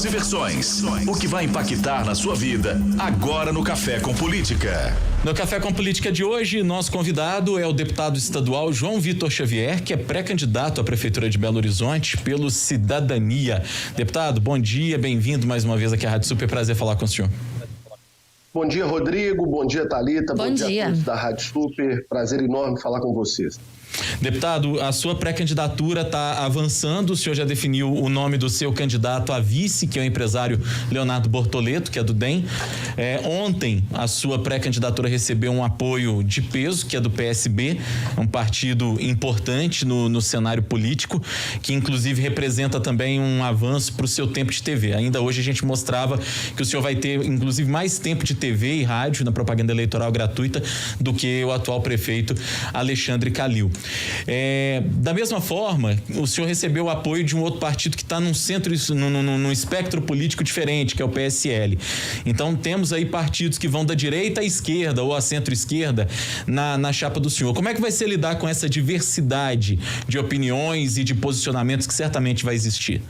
Diversões. O que vai impactar na sua vida agora no Café com Política. No Café com Política de hoje, nosso convidado é o deputado estadual João Vitor Xavier, que é pré-candidato à Prefeitura de Belo Horizonte pelo Cidadania. Deputado, bom dia, bem-vindo mais uma vez aqui à Rádio Super, prazer falar com o senhor. Bom dia, Rodrigo, bom dia, Thalita, bom dia a todos da Rádio Super, prazer enorme falar com vocês. Deputado, a sua pré-candidatura está avançando, o senhor já definiu o nome do seu candidato a vice, que é o empresário Leonardo Bortoleto, que é do DEM. Ontem, a sua pré-candidatura recebeu um apoio de peso, que é do PSB, um partido importante no cenário político, que inclusive representa também um avanço para o seu tempo de TV. Ainda hoje a gente mostrava que o senhor vai ter, inclusive, mais tempo de TV e rádio na propaganda eleitoral gratuita do que o atual prefeito Alexandre Calil. Da mesma forma, o senhor recebeu o apoio de um outro partido que está num espectro político diferente, que é o PSL. Então temos aí partidos que vão da direita à esquerda ou à centro-esquerda na chapa do senhor. Como é que vai ser lidar com essa diversidade de opiniões e de posicionamentos que certamente vai existir?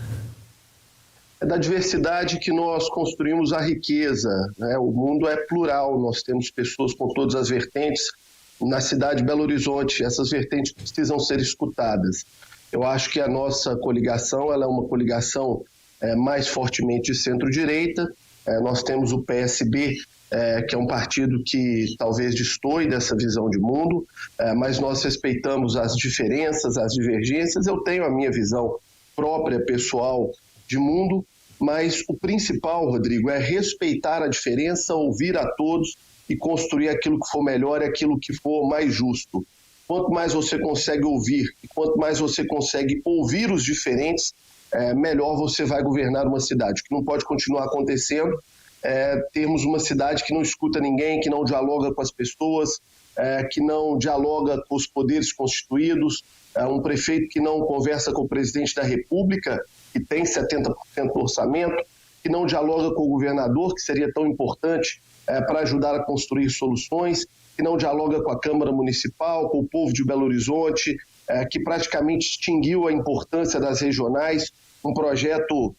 É da diversidade que nós construímos a riqueza, né? O mundo é plural, nós temos pessoas com todas as vertentes. Na cidade de Belo Horizonte, essas vertentes precisam ser escutadas. Eu acho que a nossa coligação ela é uma coligação mais fortemente de centro-direita. Nós temos o PSB, que é um partido que talvez destoe dessa visão de mundo, mas nós respeitamos as diferenças, as divergências. Eu tenho a minha visão própria, pessoal, de mundo, mas o principal, Rodrigo, é respeitar a diferença, ouvir a todos e construir aquilo que for melhor e aquilo que for mais justo. Quanto mais você consegue ouvir e quanto mais você consegue ouvir os diferentes, melhor você vai governar uma cidade. O que não pode continuar acontecendo é termos uma cidade que não escuta ninguém, que não dialoga com as pessoas, que não dialoga com os poderes constituídos, um prefeito que não conversa com o presidente da República, que tem 70% do orçamento, que não dialoga com o governador, que seria tão importante para ajudar a construir soluções, que não dialoga com a Câmara Municipal, com o povo de Belo Horizonte, que praticamente extinguiu a importância das regionais, um projeto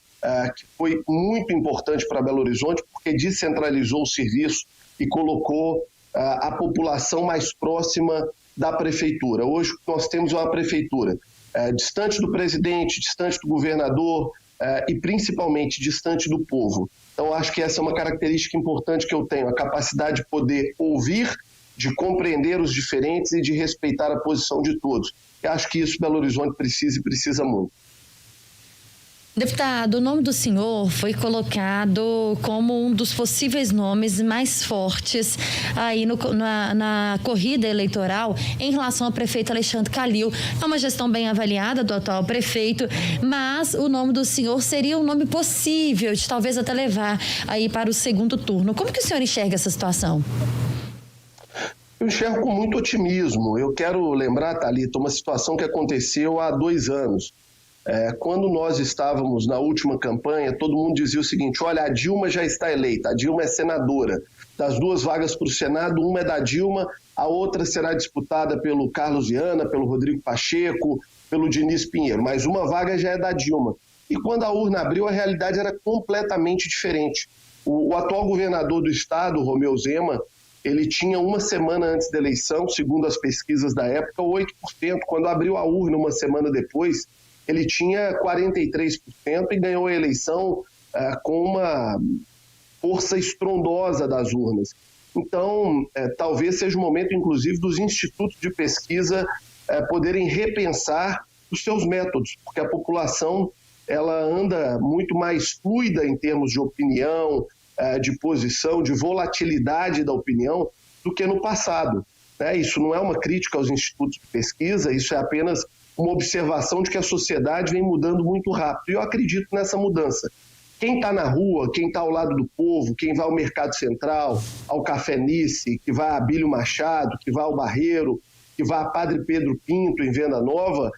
que foi muito importante para Belo Horizonte, porque descentralizou o serviço e colocou a população mais próxima da prefeitura. Hoje nós temos uma prefeitura distante do presidente, distante do governador e principalmente distante do povo. Então, acho que essa é uma característica importante que eu tenho, a capacidade de poder ouvir, de compreender os diferentes e de respeitar a posição de todos. Eu acho que isso Belo Horizonte precisa e precisa muito. Deputado, o nome do senhor foi colocado como um dos possíveis nomes mais fortes aí na corrida eleitoral em relação ao prefeito Alexandre Calil. É uma gestão bem avaliada do atual prefeito, mas o nome do senhor seria um nome possível de talvez até levar aí para o segundo turno. Como que o senhor enxerga essa situação? Eu enxergo com muito otimismo. Eu quero lembrar, Thalita, uma situação que aconteceu há 2 anos. Quando nós estávamos na última campanha, todo mundo dizia o seguinte: olha, a Dilma já está eleita, a Dilma é senadora. Das 2 vagas para o Senado, uma é da Dilma, a outra será disputada pelo Carlos Viana, pelo Rodrigo Pacheco, pelo Diniz Pinheiro, mas uma vaga já é da Dilma. E quando a urna abriu, a realidade era completamente diferente. O atual governador do estado, Romeu Zema, ele tinha uma semana antes da eleição, segundo as pesquisas da época, 8%. Quando abriu a urna uma semana depois, ele tinha 43% e ganhou a eleição com uma força estrondosa das urnas. Então, talvez seja o momento, inclusive, dos institutos de pesquisa poderem repensar os seus métodos, porque a população ela anda muito mais fluida em termos de opinião, de posição, de volatilidade da opinião do que no passado. Isso não é uma crítica aos institutos de pesquisa, isso é apenas uma observação de que a sociedade vem mudando muito rápido. E eu acredito nessa mudança. Quem está na rua, quem está ao lado do povo, quem vai ao Mercado Central, ao Café Nice, que vai a Abílio Machado, que vai ao Barreiro, que vai a Padre Pedro Pinto em Venda Nova,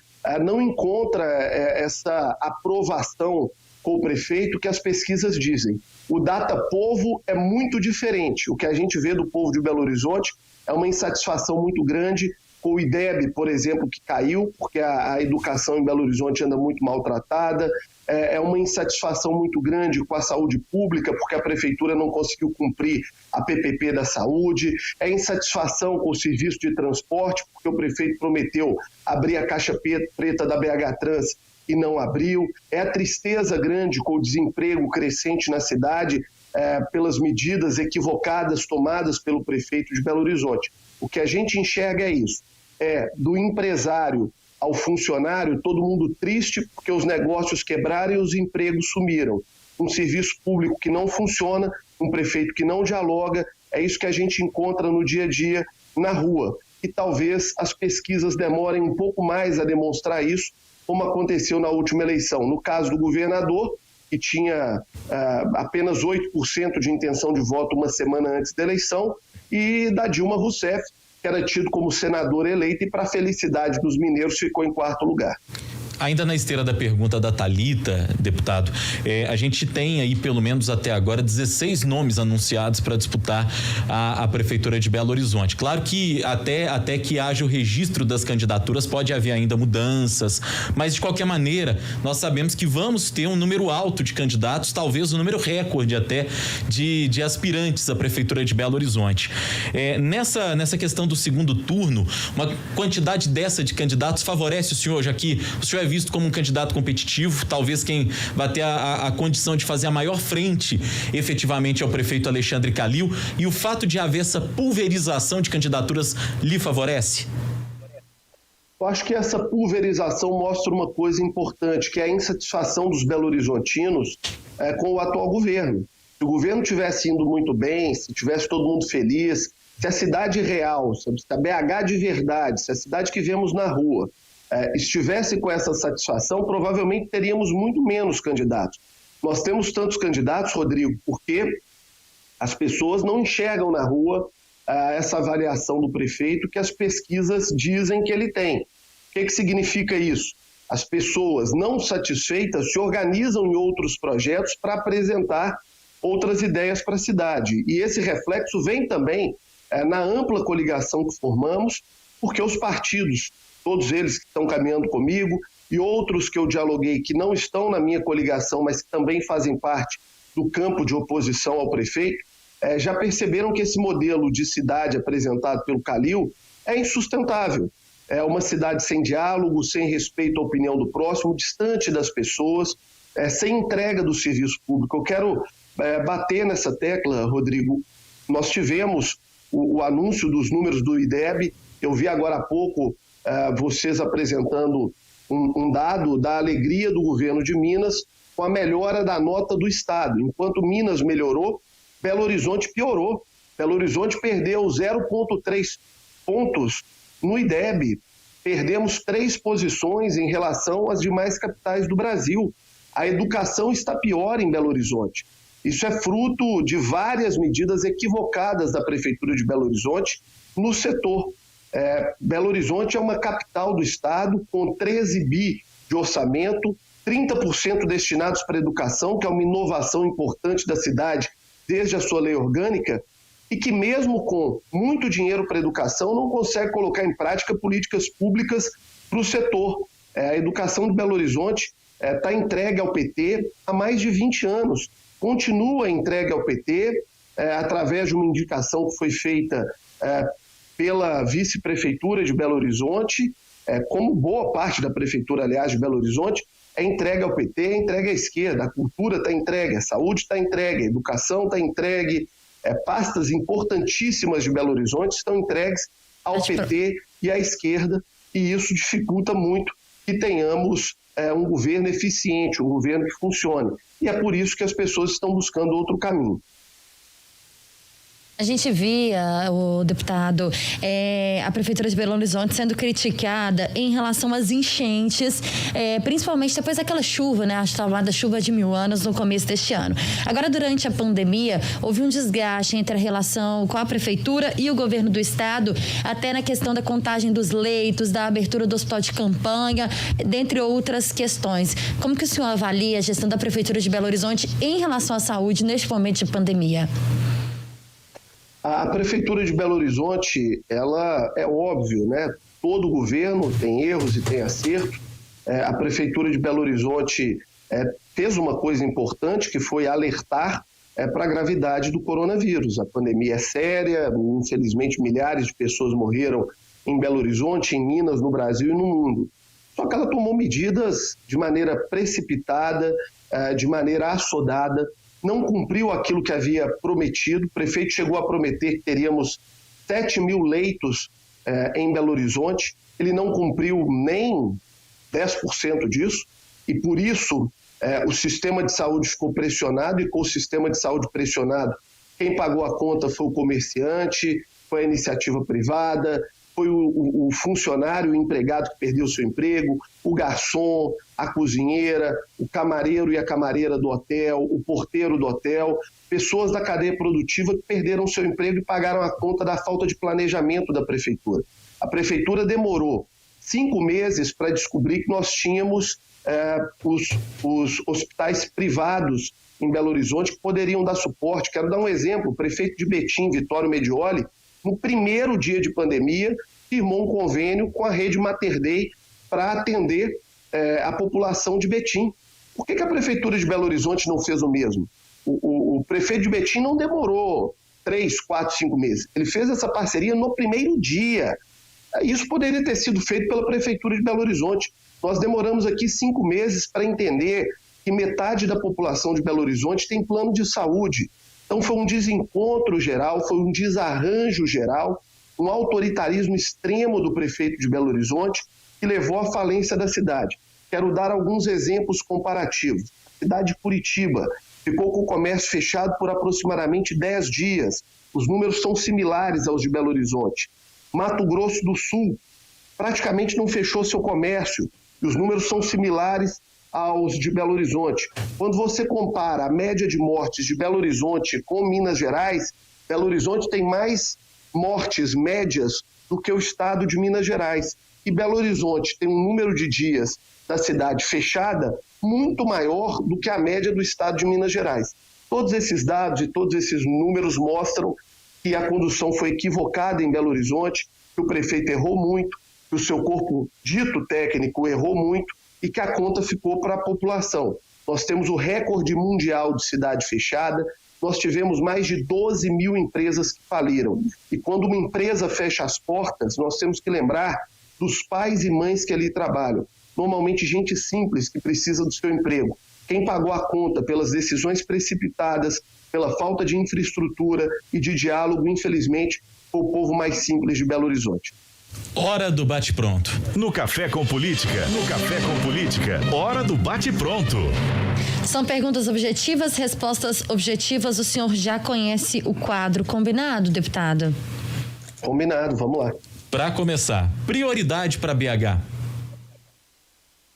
não encontra essa aprovação com o prefeito que as pesquisas dizem. O Data Povo é muito diferente. O que a gente vê do povo de Belo Horizonte é uma insatisfação muito grande com o IDEB, por exemplo, que caiu, porque a educação em Belo Horizonte anda muito maltratada, é uma insatisfação muito grande com a saúde pública, porque a prefeitura não conseguiu cumprir a PPP da saúde, é insatisfação com o serviço de transporte, porque o prefeito prometeu abrir a caixa preta da BH Trans e não abriu, é a tristeza grande com o desemprego crescente na cidade, pelas medidas equivocadas tomadas pelo prefeito de Belo Horizonte. O que a gente enxerga é isso, do empresário ao funcionário, todo mundo triste porque os negócios quebraram e os empregos sumiram. Um serviço público que não funciona, um prefeito que não dialoga, é isso que a gente encontra no dia a dia na rua. E talvez as pesquisas demorem um pouco mais a demonstrar isso, como aconteceu na última eleição. No caso do governador, que tinha apenas 8% de intenção de voto uma semana antes da eleição, e da Dilma Rousseff, que era tido como senador eleito e, para a felicidade dos mineiros, ficou em 4º lugar. Ainda na esteira da pergunta da Thalita, deputado, a gente tem aí pelo menos até agora 16 nomes anunciados para disputar a Prefeitura de Belo Horizonte. Claro que até que haja o registro das candidaturas pode haver ainda mudanças, mas de qualquer maneira nós sabemos que vamos ter um número alto de candidatos, talvez um número recorde até de aspirantes à Prefeitura de Belo Horizonte. Nessa questão do segundo turno, uma quantidade dessa de candidatos favorece o senhor, já que o senhor é visto como um candidato competitivo, talvez quem vai ter a condição de fazer a maior frente efetivamente é o prefeito Alexandre Calil, e o fato de haver essa pulverização de candidaturas lhe favorece? Eu acho que essa pulverização mostra uma coisa importante, que é a insatisfação dos belo-horizontinos com o atual governo. Se o governo tivesse indo muito bem, se tivesse todo mundo feliz, se a cidade real, se a BH de verdade, se a cidade que vemos na rua estivesse com essa satisfação, provavelmente teríamos muito menos candidatos. Nós temos tantos candidatos, Rodrigo, porque as pessoas não enxergam na rua essa avaliação do prefeito que as pesquisas dizem que ele tem. O que significa isso? As pessoas não satisfeitas se organizam em outros projetos para apresentar outras ideias para a cidade. E esse reflexo vem também na ampla coligação que formamos, porque os partidos, todos eles que estão caminhando comigo e outros que eu dialoguei que não estão na minha coligação, mas que também fazem parte do campo de oposição ao prefeito, já perceberam que esse modelo de cidade apresentado pelo Calil é insustentável. É uma cidade sem diálogo, sem respeito à opinião do próximo, distante das pessoas, sem entrega do serviço público. Eu quero bater nessa tecla, Rodrigo. Nós tivemos o anúncio dos números do IDEB, eu vi agora há pouco vocês apresentando um dado da alegria do governo de Minas com a melhora da nota do Estado. Enquanto Minas melhorou, Belo Horizonte piorou. Belo Horizonte perdeu 0,3 pontos no IDEB. Perdemos 3 posições em relação às demais capitais do Brasil. A educação está pior em Belo Horizonte. Isso é fruto de várias medidas equivocadas da Prefeitura de Belo Horizonte no setor. Belo Horizonte é uma capital do estado com 13 bi de orçamento, 30% destinados para a educação, que é uma inovação importante da cidade desde a sua lei orgânica, e que mesmo com muito dinheiro para a educação não consegue colocar em prática políticas públicas para o setor. A educação de Belo Horizonte está entregue ao PT há mais de 20 anos, continua entregue ao PT através de uma indicação que foi feita pela vice-prefeitura de Belo Horizonte, como boa parte da prefeitura, aliás, de Belo Horizonte, é entregue ao PT, é entregue à esquerda, a cultura está entregue, a saúde está entregue, a educação está entregue, pastas importantíssimas de Belo Horizonte estão entregues ao PT e à esquerda, e isso dificulta muito que tenhamos um governo eficiente, um governo que funcione. E é por isso que as pessoas estão buscando outro caminho. A gente via, o deputado, a Prefeitura de Belo Horizonte sendo criticada em relação às enchentes, principalmente depois daquela chuva, né, a chamada chuva de 1000 anos no começo deste ano. Agora, durante a pandemia, houve um desgaste entre a relação com a Prefeitura e o governo do estado, até na questão da contagem dos leitos, da abertura do hospital de campanha, dentre outras questões. Como que o senhor avalia a gestão da Prefeitura de Belo Horizonte em relação à saúde neste momento de pandemia? A Prefeitura de Belo Horizonte, ela é óbvio, né? Todo governo tem erros e tem acertos. A Prefeitura de Belo Horizonte fez uma coisa importante, que foi alertar para a gravidade do coronavírus. A pandemia é séria, infelizmente milhares de pessoas morreram em Belo Horizonte, em Minas, no Brasil e no mundo. Só que ela tomou medidas de maneira precipitada, de maneira assodada, não cumpriu aquilo que havia prometido. O prefeito chegou a prometer que teríamos 7.000 leitos em Belo Horizonte. Ele não cumpriu nem 10% disso e, por isso, o sistema de saúde ficou pressionado, e com o sistema de saúde pressionado, quem pagou a conta foi o comerciante, foi a iniciativa privada, foi o funcionário, o empregado que perdeu seu emprego, o garçom, a cozinheira, o camareiro e a camareira do hotel, o porteiro do hotel, pessoas da cadeia produtiva que perderam seu emprego e pagaram a conta da falta de planejamento da prefeitura. A prefeitura demorou 5 meses para descobrir que nós tínhamos os hospitais privados em Belo Horizonte que poderiam dar suporte. Quero dar um exemplo: o prefeito de Betim, Vitório Medioli, no primeiro dia de pandemia, firmou um convênio com a rede Mater Dei para atender a população de Betim. Por que a Prefeitura de Belo Horizonte não fez o mesmo? O prefeito de Betim não demorou 3, 4, 5 meses. Ele fez essa parceria no primeiro dia. Isso poderia ter sido feito pela Prefeitura de Belo Horizonte. Nós demoramos aqui 5 meses para entender que metade da população de Belo Horizonte tem plano de saúde. Então foi um desencontro geral, foi um desarranjo geral, um autoritarismo extremo do prefeito de Belo Horizonte que levou à falência da cidade. Quero dar alguns exemplos comparativos. A cidade de Curitiba ficou com o comércio fechado por aproximadamente 10 dias. Os números são similares aos de Belo Horizonte. Mato Grosso do Sul praticamente não fechou seu comércio e os números são similares aos de Belo Horizonte. Quando você compara a média de mortes de Belo Horizonte com Minas Gerais, Belo Horizonte tem mais mortes médias do que o estado de Minas Gerais. E Belo Horizonte tem um número de dias da cidade fechada muito maior do que a média do estado de Minas Gerais. Todos esses dados e todos esses números mostram que a condução foi equivocada em Belo Horizonte, que o prefeito errou muito, que o seu corpo dito técnico errou muito e que a conta ficou para a população. Nós temos o recorde mundial de cidade fechada, nós tivemos mais de 12.000 empresas que faliram. E quando uma empresa fecha as portas, nós temos que lembrar dos pais e mães que ali trabalham. Normalmente gente simples que precisa do seu emprego. Quem pagou a conta pelas decisões precipitadas, pela falta de infraestrutura e de diálogo, infelizmente, foi o povo mais simples de Belo Horizonte. Hora do bate-pronto. No Café com Política, hora do bate-pronto. São perguntas objetivas, respostas objetivas. O senhor já conhece o quadro, combinado, deputado? Combinado, vamos lá. Para começar, prioridade para BH.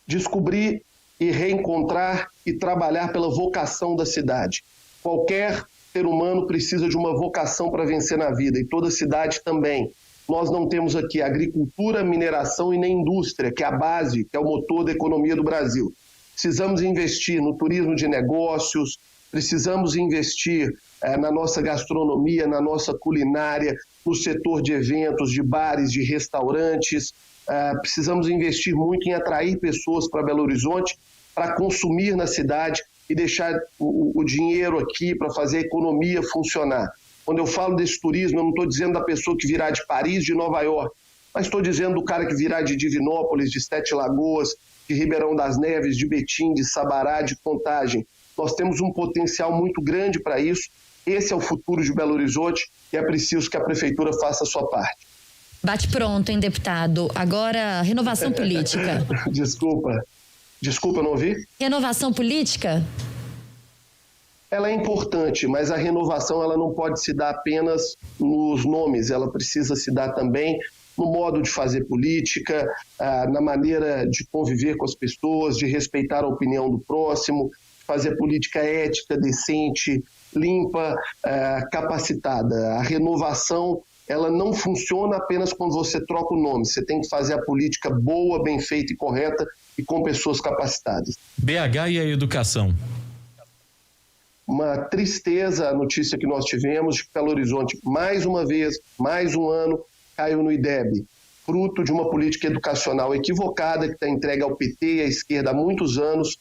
Descobrir e reencontrar e trabalhar pela vocação da cidade. Qualquer ser humano precisa de uma vocação para vencer na vida, e toda cidade também. Nós não temos aqui agricultura, mineração e nem indústria, que é a base, que é o motor da economia do Brasil. Precisamos investir no turismo de negócios, precisamos investir na nossa gastronomia, na nossa culinária, no setor de eventos, de bares, de restaurantes. Precisamos investir muito em atrair pessoas para Belo Horizonte, para consumir na cidade e deixar o dinheiro aqui para fazer a economia funcionar. Quando eu falo desse turismo, eu não estou dizendo da pessoa que virá de Paris, de Nova York, mas estou dizendo do cara que virá de Divinópolis, de Sete Lagoas, de Ribeirão das Neves, de Betim, de Sabará, de Contagem. Nós temos um potencial muito grande para isso. Esse é o futuro de Belo Horizonte e é preciso que a Prefeitura faça a sua parte. Bate pronto, hein, deputado? Agora, renovação política. Desculpa, não ouvi? Renovação política? Ela é importante, mas a renovação ela não pode se dar apenas nos nomes, ela precisa se dar também no modo de fazer política, na maneira de conviver com as pessoas, de respeitar a opinião do próximo, fazer política ética, decente, limpa, capacitada. A renovação ela não funciona apenas quando você troca o nome, você tem que fazer a política boa, bem feita e correta e com pessoas capacitadas. BH e a educação. uma tristeza a notícia que nós tivemos de que Belo Horizonte, mais uma vez, mais um ano, caiu no IDEB, fruto de uma política educacional equivocada que está entregue ao PT e à esquerda há muitos anos,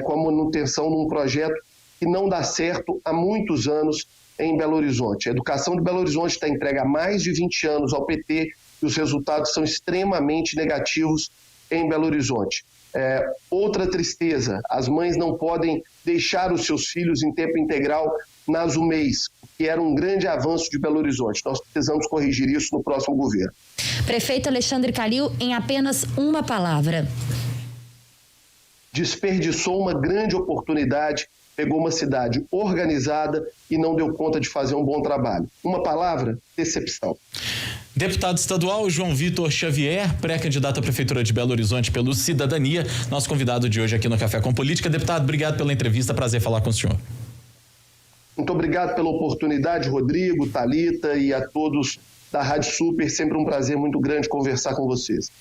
com a manutenção de um projeto que não dá certo há muitos anos em Belo Horizonte. A educação de Belo Horizonte está entregue há mais de 20 anos ao PT e os resultados são extremamente negativos em Belo Horizonte. Outra tristeza, as mães não podem deixar os seus filhos em tempo integral nas UMEIs, que era um grande avanço de Belo Horizonte. Nós precisamos corrigir isso no próximo governo. Prefeito Alexandre Calil, em apenas uma palavra. Desperdiçou uma grande oportunidade, pegou uma cidade organizada e não deu conta de fazer um bom trabalho. Uma palavra: decepção. Deputado estadual João Vitor Xavier, pré-candidato à Prefeitura de Belo Horizonte pelo Cidadania, nosso convidado de hoje aqui no Café com Política. Deputado, obrigado pela entrevista, prazer falar com o senhor. Muito obrigado pela oportunidade, Rodrigo, Thalita e a todos da Rádio Super, sempre um prazer muito grande conversar com vocês.